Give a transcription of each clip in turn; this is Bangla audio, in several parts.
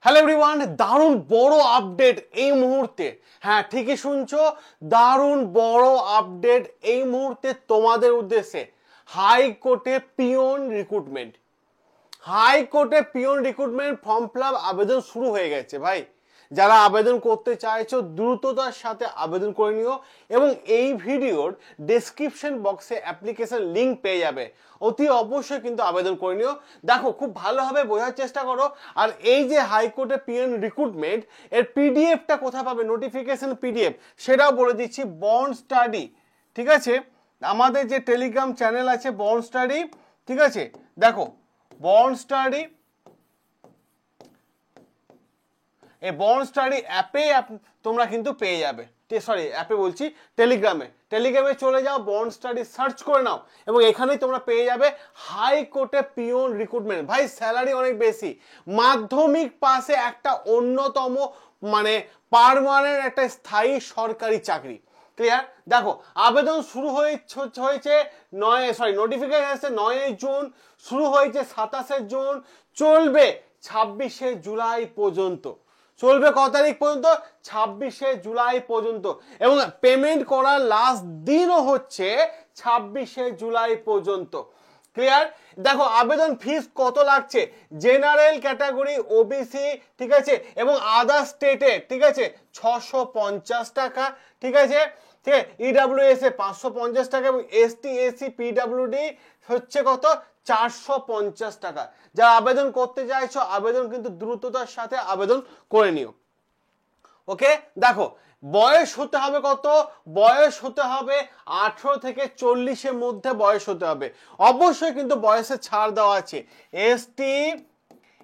হ্যালো এভরিওয়ান, দারুণ বড় আপডেট এই মুহূর্তে। হ্যাঁ, ঠিকই শুনছো, দারুণ বড় আপডেট এই মুহূর্তে তোমাদের উদ্দেশ্যে। হাইকোর্টে peon recruitment form fill up আবেদন শুরু হয়ে গেছে ভাই। যারা আবেদন করতে চাইছো দ্রুততার সাথে আবেদন করে নিও এবং এই ভিডিওর ডেসক্রিপশন বক্সে অ্যাপ্লিকেশন লিংক পেয়ে যাবে। অতি অবশ্যই কিন্তু আবেদন করে নিও। দেখো, খুব ভালোভাবে বোঝার চেষ্টা করো। আর এই যে হাইকোর্টে পিএন রিক্রুটমেন্ট এর পিডিএফটা কোথায় পাবে, নোটিফিকেশন পিডিএফ, সেটাও বলে দিচ্ছি। বন্ড স্টাডি, ঠিক আছে, আমাদের যে টেলিগ্রাম চ্যানেল আছে বন্ড স্টাডি, ঠিক আছে, দেখো বন্ড স্টাডি, এই বন্ড স্টাডি অ্যাপে তোমরা কিন্তু পেয়ে যাবে। সরি, অ্যাপে বলছি, টেলিগ্রামে চলে যাও, বন্ড স্টাডি সার্চ করে নাও এবং এখানেই তোমরা পেয়ে যাবে হাইকোর্টে পিওন রিক্রুটমেন্ট। ভাই, স্যালারি অনেক বেশি, মাধ্যমিক পাশে একটা অন্যতম মানে পার্মানেন্ট একটা স্থায়ী সরকারি চাকরি। ক্লিয়ার? দেখো, আবেদন শুরু হয়েছে নোটিফিকেশন এসেছে 9 জুন, শুরু হয়েছে 27 জুন, চলবে 26 জুলাই পর্যন্ত। চলবে কত তারিখ পর্যন্ত? 26 জুলাই পর্যন্ত। এবং পেমেন্ট করার লাস্ট দিনও হচ্ছে 26 জুলাই পর্যন্ত। ক্লিয়ার? দেখো, আবেদন ফিস কত লাগছে, জেনারেল ক্যাটাগরি, ওবিসি, ঠিক আছে, এবং আদার স্টেটে, ঠিক আছে, 650 টাকা, ঠিক আছে, ঠিক আছে, ইডাব্লিউএস এ 550 টাকা এবং এসটি এসসি পিডাব্লিউডি হচ্ছে কত, 450 টাকা। যারা আবেদন করতে চাইছো আবেদন কিন্তু দ্রুততার সাথে আবেদন করে নিও। ওকে, দেখো, বয়স হতে হবে কত, বয়স হতে হবে 18 থেকে 40-এর মধ্যে বয়স হতে হবে। অবশ্যই কিন্তু বয়সে ছাড় দেওয়া আছে।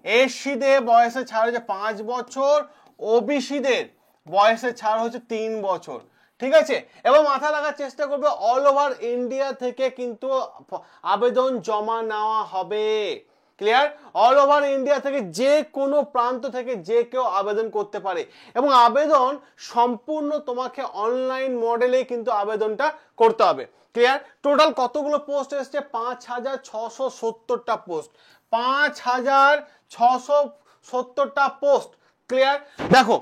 এসসিদের বয়সে ছাড় হচ্ছে 5 বছর, ওবিসিদের বয়সে ছাড় হচ্ছে 3 বছর, ঠিক আছে। এবং মাথা লাগার চেষ্টা করবে, অল ওভার ইন্ডিয়া থেকে কিন্তু আবেদন জমা নেওয়া হবে। ক্লিয়ার? অল ওভার ইন্ডিয়া থেকে যে কোনো প্রান্ত থেকে যে কেউ আবেদন করতে পারে এবং আবেদন সম্পূর্ণ তোমাকে অনলাইন মডেলে কিন্তু আবেদনটা করতে হবে। ক্লিয়ার? টোটাল কতগুলো পোস্ট এসছে? 5670টা পোস্ট, 5670টা পোস্ট। ক্লিয়ার? দেখো,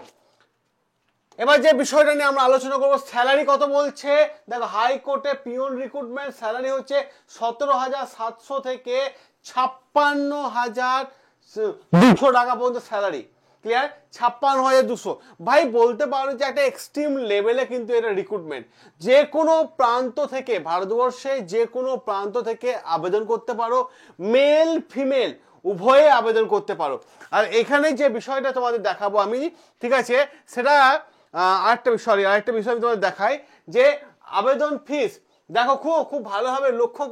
এবার যে বিষয়টা নিয়ে আমরা আলোচনা করবো, স্যালারি কত বলছে। দেখো, হাইকোর্টে পিওন রিক্রুটমেন্ট স্যালারি হচ্ছে 17,700 থেকে 56,200 টাকা পর্যন্ত স্যালারি। ক্লিয়ার? 56,200। ভাই, বলতে পারো যে একটা এক্সট্রিম লেভেলে কিন্তু এটা রিক্রুটমেন্ট। যে কোনো প্রান্ত থেকে, ভারতবর্ষে যে কোনো প্রান্ত থেকে আবেদন করতে পারো, মেল ফিমেল উভয়ে আবেদন করতে পারো। আর এখানে যে বিষয়টা তোমাদের দেখাবো আমি, ঠিক আছে, সেটা আরেকটা বিষয় আমি তোমাদের দেখাই যে আবেদন ফিস। দেখো, খুব ভালোভাবে লক্ষ্য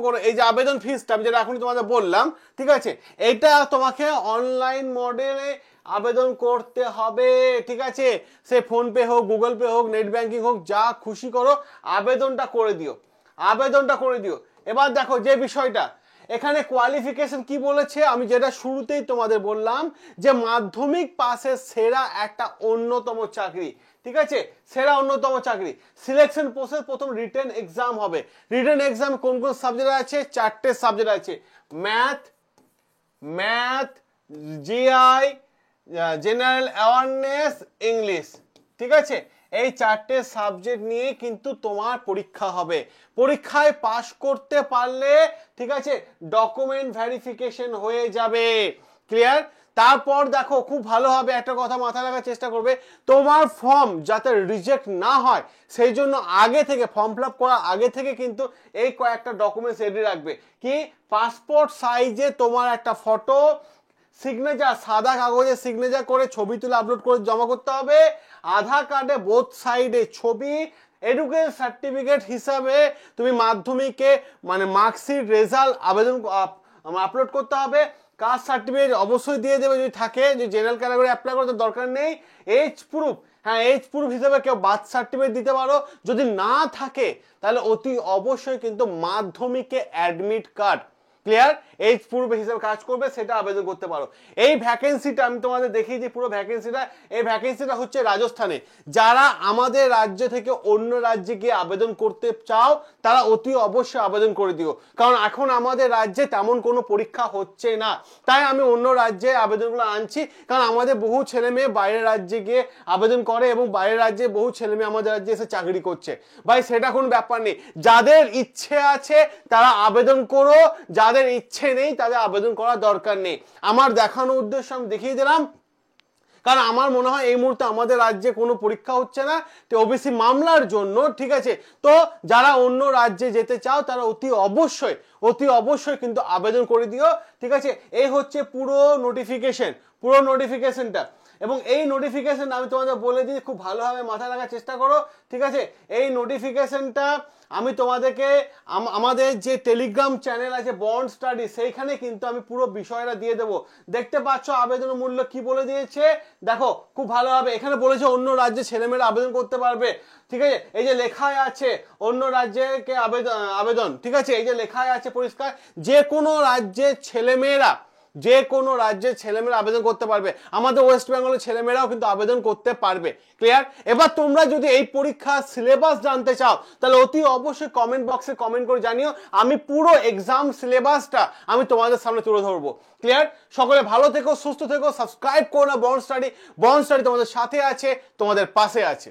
করো, এই যে আবেদন ফিসটা আমি যেটা এখনই তোমাদের বললাম, ঠিক আছে, এটা তোমাকে অনলাইন মডেলে আবেদন করতে হবে, ঠিক আছে। সে ফোনপে হোক, গুগল পে হোক, নেট ব্যাংকিং হোক, যা খুশি করো, আবেদনটা করে দিও। এবার দেখো যে বিষয়টা, এখানে কোয়ালিফিকেশন কি বলেছে, আমি যেটা শুরুতেই তোমাদের বললাম যে মাধ্যমিক পাসের সেরা একটা অন্যতম চাকরি, ঠিক আছে, সেরা অন্যতম চাকরি। সিলেকশন প্রসেস, প্রথম রিটেন এক্সাম হবে। রিটেন এক্সাম কোন কোন সাবজেক্ট আছে? 4টে সাবজেক্ট আছে, math, GI, general awareness, English, ঠিক আছে। এই 4টে সাবজেক্ট নিয়ে কিন্তু তোমার পরীক্ষা হবে। পরীক্ষায় পাশ করতে পারলে, ঠিক আছে, ডকুমেন্ট ভেরিফিকেশন হয়ে যাবে। ক্লিয়ার? তারপর দেখো, খুব ভালোভাবে একটা কথা মাথায় রাখার চেষ্টা করবে, তোমার ফর্ম যাতে রিজেক্ট না হয় সেই জন্য আগে থেকে, ফর্ম ফিল আপ করার আগে থেকে কিন্তু এই কয়েকটা ডকুমেন্টস রেডি রাখবে। কি? পাসপোর্ট সাইজে তোমার একটা ফটো, সিগনেচার, সাদা কাগজে সিগনেচার করে ছবি তুলে আপলোড করে জমা করতে হবে। আধার কার্ডে বোথ সাইডে ছবি। এডুকেশন সার্টিফিকেট হিসাবে তুমি মাধ্যমিকে মানে মার্কশিট, রেজাল্ট আবেদন আপলোড করতে হবে। কাস্ট সার্টিফিকেট অবশ্যই দিয়ে দেবে যদি থাকে, যে জেনারেল ক্যাটাগরি অ্যাপ্লাই করতে দরকার নেই। এজ প্রুফ, হ্যাঁ, এজ প্রুফ হিসেবে কেউ বার্থ সার্টিফিকেট দিতে পারো। যদি না থাকে তাহলে অতি অবশ্যই কিন্তু মাধ্যমিকে অ্যাডমিট কার্ড, ক্লিয়ার? এই পূর্বে হিসাবে কাজ করবে, সেটা আবেদন করতে পারো। এই ভ্যাকেন্সিটা আমি তোমাদের দেখিয়ে দিই পুরো ভ্যাকেন্সিটা। এই ভ্যাকেন্সিটা হচ্ছে রাজস্থানে। যারা আমাদের রাজ্য থেকে অন্য রাজ্যে গিয়ে আবেদন করতে চাও তারা অতি অবশ্যই আবেদন করে দিও, কারণ এখন আমাদের রাজ্যে তেমন কোনো পরীক্ষা হচ্ছে না, তাই আমি অন্য রাজ্যে আবেদনগুলো আনছি। কারণ আমাদের বহু ছেলে মেয়ে বাইরের রাজ্যে গিয়ে আবেদন করে এবং বাইরের রাজ্যে বহু ছেলে মেয়ে আমাদের রাজ্যে এসে চাকরি করছে। ভাই সেটা কোনো ব্যাপার নেই, যাদের ইচ্ছে আছে তারা আবেদন করো, যাদের ইচ্ছে নেই তাদের আবেদন করার দরকার নেই। আমার দেখানোর উদ্দেশ্য আমি দেখিয়ে দিলাম, কারণ আমার মনে হয় এই মুহূর্তে আমাদের রাজ্যে কোনো পরীক্ষা হচ্ছে না তো ওবিসি মামলার জন্য, ঠিক আছে? তো যারা অন্য রাজ্যে যেতে চাও তারা অতি অবশ্যই কিন্তু আবেদন করে দিও, ঠিক আছে? এই হচ্ছে পুরো নোটিফিকেশনটা। এবং এই নোটিফিকেশন আমি তোমাদের বলে দিই, খুব ভালোভাবে মাথায় রাখার চেষ্টা করো, ঠিক আছে? এই নোটিফিকেশনটা আমি তোমাদেরকে আমাদের যে টেলিগ্রাম চ্যানেল আছে বন্ড স্টাডি, সেইখানে কিন্তু আমি পুরো বিষয়টা দিয়ে দেবো। দেখতে পাচ্ছ আবেদনের মূল্য কি বলে দিয়েছে, দেখো খুব ভালোভাবে। এখানে বলেছে অন্য রাজ্যে ছেলেমেয়েরা আবেদন করতে পারবে, ঠিক আছে? এই যে লেখায় আছে অন্য রাজ্যে কে আবেদন, ঠিক আছে? এই যে লেখায় আছে পরিষ্কার, যে কোনো রাজ্যের ছেলেমেয়েরা আবেদন করতে পারবে। আমাদের ওয়েস্ট বেঙ্গলের ছেলেমেয়েরাও কিন্তু আবেদন করতে পারবে। ক্লিয়ার? এবার তোমরা যদি এই পরীক্ষার সিলেবাস জানতে চাও তাহলে অতি অবশ্যই কমেন্ট বক্সে কমেন্ট করে জানিও, আমি পুরো এক্সাম সিলেবাসটা আমি তোমাদের সামনে তুলে ধরবো। ক্লিয়ার? সকলে ভালো থেকো, সুস্থ থেকো, সাবস্ক্রাইব করো না বন্ড স্টাডি তোমাদের সাথে আছে, তোমাদের পাশে আছে।